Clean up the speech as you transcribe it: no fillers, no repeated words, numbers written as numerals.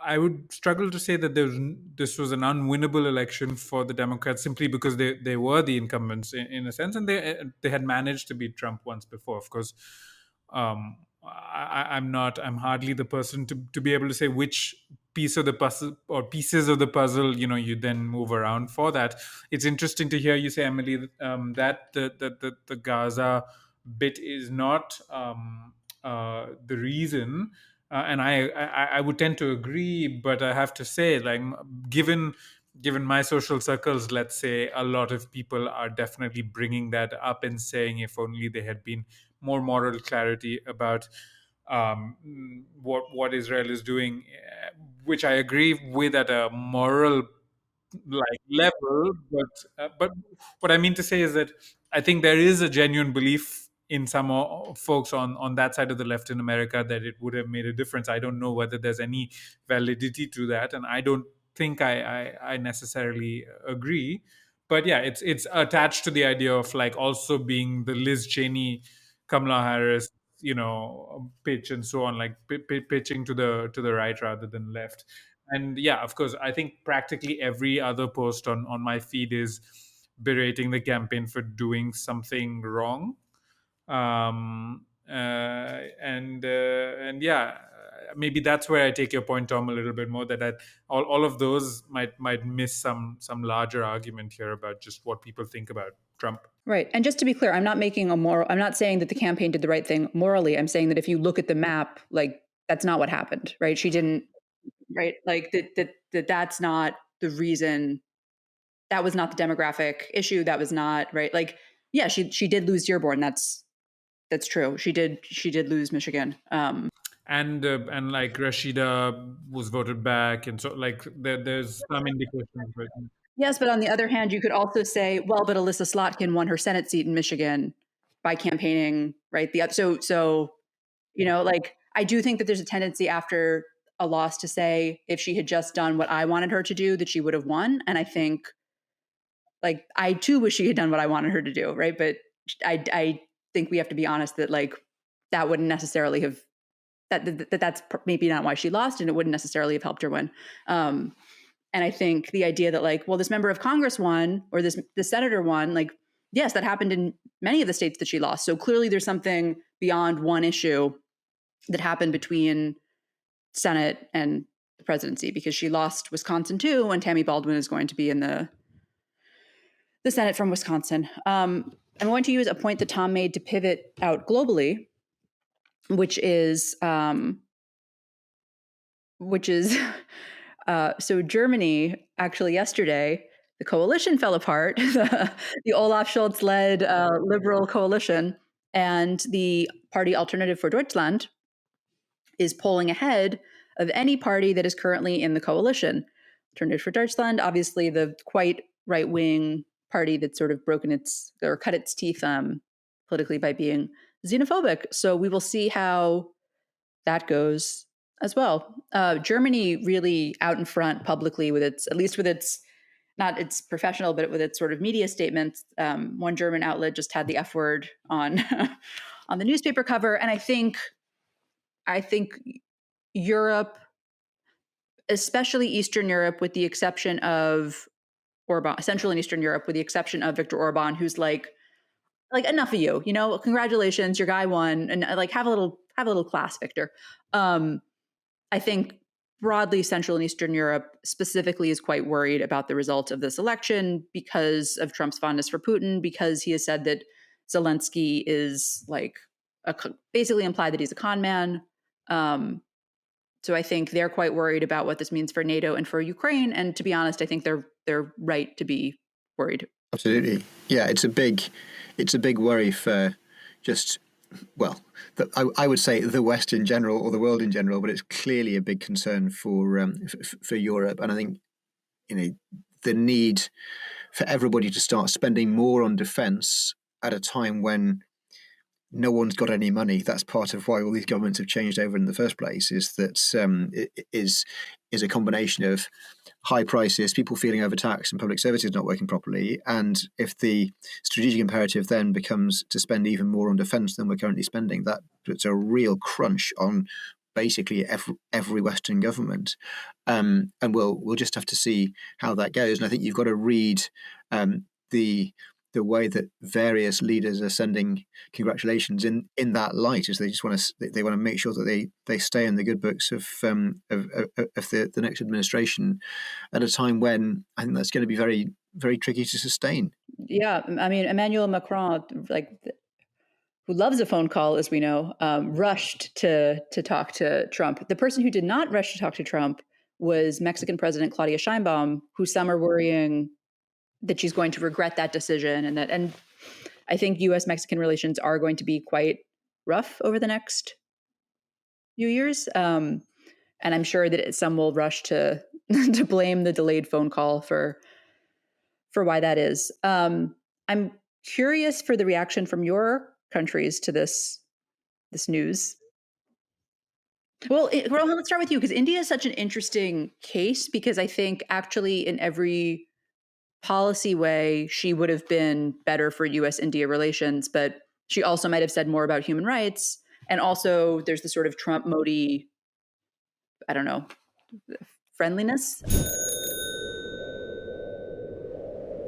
I would struggle to say that this was an unwinnable election for the Democrats simply because they were the incumbents in a sense, and they had managed to beat Trump once before. Of course, I'm hardly the person to be able to say which piece of the puzzle or pieces of the puzzle you then move around for that. It's interesting to hear you say, Emily, that the Gaza bit is not the reason. And I would tend to agree, but I have to say, like, given my social circles, let's say, a lot of people are definitely bringing that up and saying if only there had been more moral clarity about what Israel is doing, which I agree with at a moral like level, but what I mean to say is that I think there is a genuine belief in some folks on that side of the left in America that it would have made a difference. I don't know whether there's any validity to that, and I don't think I necessarily agree. But yeah, it's attached to the idea of like also being the Liz Cheney, Kamala Harris, pitch and so on, like pitching to the right rather than left. And yeah, of course, I think practically every other post on my feed is berating the campaign for doing something wrong. And yeah, maybe that's where I take your point, Tom, a little bit more, that all of those might miss some larger argument here about just what people think about Trump. Right. And just to be clear, I'm not saying that the campaign did the right thing morally. I'm saying that if you look at the map, like, that's not what happened, right? She didn't, right? Like that's not the reason. That was not the demographic issue. That was not, right. Like, yeah, she did lose Dearborn. That's true. She did lose Michigan. And like Rashida was voted back, and so like there's some indications. But Yes, but on the other hand, you could also say, well, but Alyssa Slotkin won her Senate seat in Michigan by campaigning, right? So like, I do think that there's a tendency after a loss to say, if she had just done what I wanted her to do, that she would have won. And I think, like, I too wish she had done what I wanted her to do, right? But I think we have to be honest that, like, that wouldn't necessarily have that's maybe not why she lost, and it wouldn't necessarily have helped her win. And I think the idea that, like, well, this member of Congress won, or this senator won, like, yes, that happened in many of the states that she lost. So clearly there's something beyond one issue that happened between Senate and the presidency, because she lost Wisconsin too, and Tammy Baldwin is going to be in the Senate from Wisconsin. I'm going to use a point that Tom made to pivot out globally, which is so Germany, actually yesterday, the coalition fell apart. The Olaf Scholz-led liberal coalition, and the party Alternative for Deutschland is polling ahead of any party that is currently in the coalition. Alternative for Deutschland, obviously the quite right-wing party that's sort of cut its teeth politically by being xenophobic. So we will see how that goes as well. Germany really out in front publicly with its, at least with its, not its professional, but with its sort of media statements. One German outlet just had the F word on on the newspaper cover, and I think Europe, especially Eastern Europe, with the exception of Orban, Central and Eastern Europe, with the exception of Viktor Orban, who's like enough of you, congratulations, your guy won, and like have a little class, Victor. I think broadly Central and Eastern Europe specifically is quite worried about the result of this election because of Trump's fondness for Putin, because he has said that Zelensky is like basically implied that he's a con man. So I think they're quite worried about what this means for NATO and for Ukraine. And to be honest, I think they're right to be worried. Absolutely. Yeah, it's a big worry for just, well, I would say the West in general, or the world in general, but it's clearly a big concern for Europe. And I think, the need for everybody to start spending more on defence at a time when no one's got any money. That's part of why all these governments have changed over in the first place, is that it is a combination of high prices, people feeling overtaxed, and public services not working properly. And if the strategic imperative then becomes to spend even more on defence than we're currently spending, that puts a real crunch on basically every Western government, and we'll just have to see how that goes. And I think you've got to read the way that various leaders are sending congratulations in that light, is they just want to make sure that they stay in the good books of the next administration at a time when I think that's going to be very, very tricky to sustain. Yeah, I mean, Emmanuel Macron, who loves a phone call, as we know, rushed to talk to Trump. The person who did not rush to talk to Trump was Mexican President Claudia Sheinbaum, who some are worrying that she's going to regret that decision, and I think U.S.-Mexican relations are going to be quite rough over the next few years, and I'm sure that some will rush to to blame the delayed phone call for why that is. I'm curious for the reaction from your countries to this news. Well, Rohan, let's start with you, because India is such an interesting case, because I think actually in every policy way, she would have been better for US-India relations, but she also might have said more about human rights. And also there's the sort of Trump Modi, I don't know, friendliness.